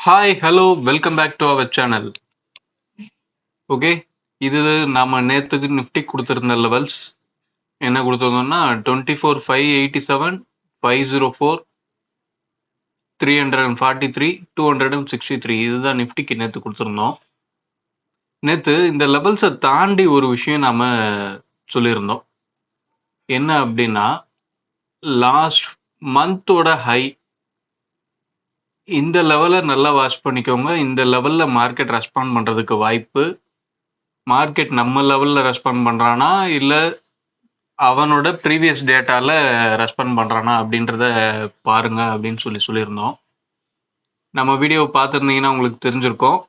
Hi hello welcome back to our channel. Okay, இது நாம நேத்துக்கு நிஃப்டி கொடுத்துருந்த லெவல்ஸ் என்ன கொடுத்துருந்தோம்னா 24,587, 504, 343, 263. இதுதான் நிஃப்டிக்கு நேற்று கொடுத்துருந்தோம். நேற்று இந்த லெவல்ஸை தாண்டி ஒரு விஷயம் நாம சொல்லியிருந்தோம். என்ன அப்படின்னா, லாஸ்ட் மந்தோட ஹை இந்த லெவலை நல்லா வாட்ச் பண்ணிக்கோங்க. இந்த லெவல்ல மார்க்கெட் ரெஸ்பாண்ட் பண்றதுக்கு வாய்ப்பு. மார்க்கெட் நம்ம லெவல்ல ரெஸ்பாண்ட் பண்றானா இல்ல அவனோட ப்ரீவியஸ் டேட்டால ரெஸ்பாண்ட் பண்றானா அப்படின்றத பாருங்க அப்படின்னு சொல்லியிருந்தோம். நம்ம வீடியோ பார்த்துருந்தீங்கன்னா உங்களுக்கு தெரிஞ்சிருக்கும்.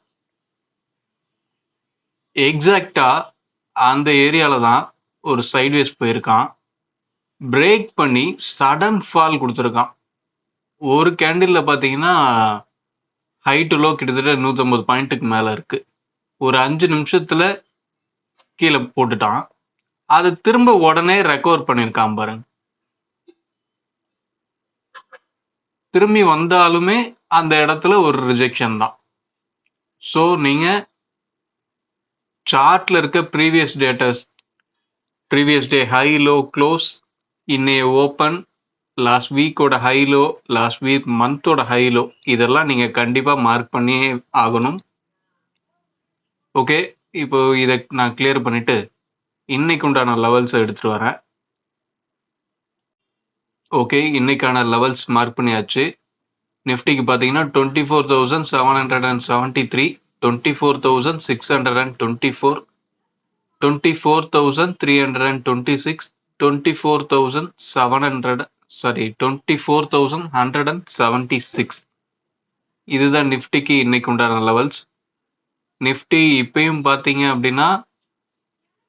எக்ஸாக்டா அந்த ஏரியால தான் ஒரு சைட்வேஸ் போயிருக்கான். பிரேக் பண்ணி சடன் ஃபால் கொடுத்துருக்கான். ஒரு கேண்டில்ல பார்த்தீங்கன்னா ஹை டு லோ கிட்டத்தட்ட 150 பாயிண்ட்டுக்கு மேல இருக்கு. ஒரு 5 நிமிஷத்துல கீழே போட்டுட்டான். அது திரும்ப உடனே ரெக்கவர் பண்ணியிருக்கான் பாருங்க. திரும்பி வந்தாலுமே அந்த இடத்துல ஒரு ரிஜெக்ஷன் தான். ஸோ நீங்க சார்ட்ல இருக்க previous datas, previous day high low close, இன்னைய ஓப்பன், லாஸ்ட் வீக்கோட ஹை லோ, லாஸ்ட் வீக் மந்தோட ஹை லோ, இதெல்லாம் நீங்க கண்டிப்பா மார்க் பண்ணியே ஆகணும். ஓகே, இப்போ இதை நான் கிளியர் பண்ணிட்டு இன்னைக்கு உண்டான லெவல்ஸ் எடுத்துட்டு வரேன். ஓகே, இன்னைக்கான லெவல்ஸ் மார்க் பண்ணியாச்சு. நிஃப்டிக்கு பார்த்தீங்கன்னா 24,773, 24,624, 24,326, 24,176. இதுதான் நிஃப்டிக்கு இன்னைக்கு உண்டான லெவல்ஸ். நிஃப்டி இப்பயும் பார்த்தீங்க அப்படின்னா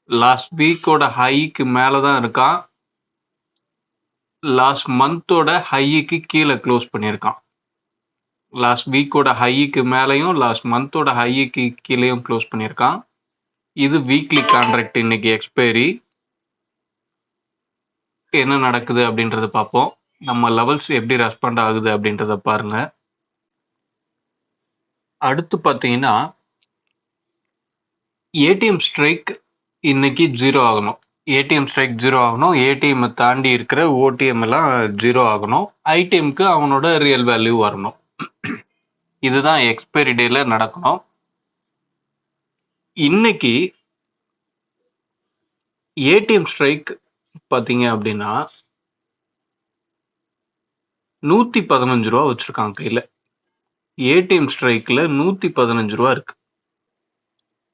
லாஸ்ட் வீக்கோட ஹைக்கு மேலே தான் இருக்கான். லாஸ்ட் மந்தோட ஹைக்கு கீழே க்ளோஸ் பண்ணியிருக்கான். லாஸ்ட் வீக்கோட ஹைக்கு மேலேயும் லாஸ்ட் மந்தோட ஹைக்கு கீழேயும் க்ளோஸ் பண்ணியிருக்கான். இது வீக்லி கான்ட்ராக்ட், இன்னைக்கு எக்ஸ்பைரி. என்ன நடக்குது அப்படின்றத பார்ப்போம். நம்ம லெவல்ஸ் எப்படி ரெஸ்பாண்ட் ஆகுது அப்படின்றத பாருங்க. அடுத்து பார்த்தீங்கன்னா ஏடிஎம் ஸ்ட்ரைக் இன்னைக்கு 0 ஆகணும். ஏடிஎம் ஸ்ட்ரைக் 0 ஆகணும். ஏடிஎம் தாண்டி இருக்கிற ஓடிஎம் எல்லாம் 0 ஆகணும். ஐடிஎம்க்கு அவனோட ரியல் வேல்யூ வரணும். இதுதான் எக்ஸ்பைரி டேல நடக்கணும். இன்னைக்கு ஏடிஎம் ஸ்ட்ரைக் பார்த்தீங்க அப்படின்னா 115 ரூபா வச்சிருக்காங்க கையில. ஏடிஎம் ஸ்ட்ரைக்ல 115 ரூபா இருக்கு.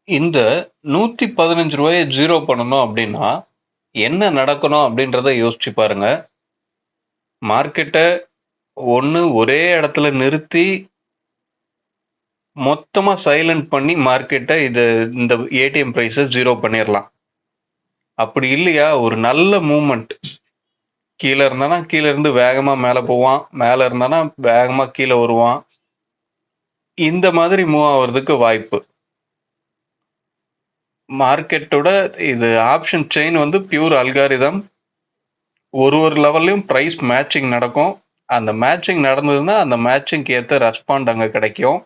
இந்த 115 ரூபாயை 0 பண்ணணும் அப்படின்னா என்ன நடக்கணும் அப்படின்றத யோசிச்சு பாருங்க. மார்க்கெட்டை ஒன்று ஒரே இடத்துல நிறுத்தி மொத்தமா சைலண்ட் பண்ணி மார்க்கெட்டை இந்த ஏடிஎம் பிரைஸை 0 பண்ணிடலாம். அப்படி இல்லையா, ஒரு நல்ல மூவ்மெண்ட், கீழே இருந்தானா கீழே இருந்து வேகமா மேலே போவான், மேலே இருந்தானா வேகமா கீழே வருவான். இந்த மாதிரி மூவ் ஆகுறதுக்கு வாய்ப்பு. மார்க்கெட்டோட இது ஆப்ஷன் செயின் வந்து பியூர் அல்காரிதம். ஒரு லெவல்லையும் ப்ரைஸ் மேட்சிங் நடக்கும். அந்த மேட்சிங் நடந்ததுன்னா அந்த மேட்சிங்க்கு ஏற்ற ரெஸ்பாண்ட் அங்கே கிடைக்கும்.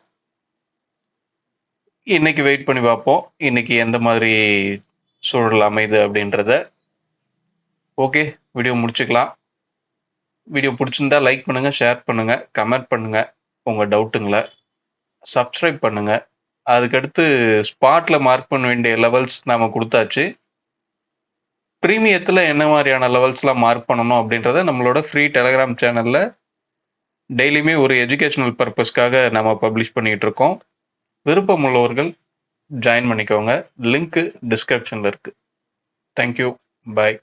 இன்னைக்கு வெயிட் பண்ணி பார்ப்போம், இன்னைக்கு எந்த மாதிரி சூழல் அமைது அப்படின்றத. ஓகே, வீடியோ முடிச்சுக்கலாம். வீடியோ பிடிச்சிருந்தா லைக் பண்ணுங்க, ஷேர் பண்ணுங்க, கமெண்ட் பண்ணுங்க உங்க டவுட்டுங்களை, சப்ஸ்கிரைப் பண்ணுங்க. அதுக்கடுத்து ஸ்பாட்ல மார்க் பண்ண வேண்டிய லெவல்ஸ் நாம கொடுத்தாச்சு. ப்ரீமியத்தில் என்ன மாதிரியான லெவல்ஸ்லாம் மார்க் பண்ணணும் அப்படின்றத நம்மளோட ஃப்ரீ டெலகிராம் சேனலில் டெய்லியுமே ஒரு எஜுகேஷனல் பர்பஸ்க்காக நம்ம பப்ளிஷ் பண்ணிகிட்டு இருக்கோம். விருப்பம் உள்ளவர்கள் ஜாயின் பண்ணிக்கோங்க. லிங்க் டிஸ்கிரிப்ஷனில் இருக்குது. தேங்க்யூ, பாய்.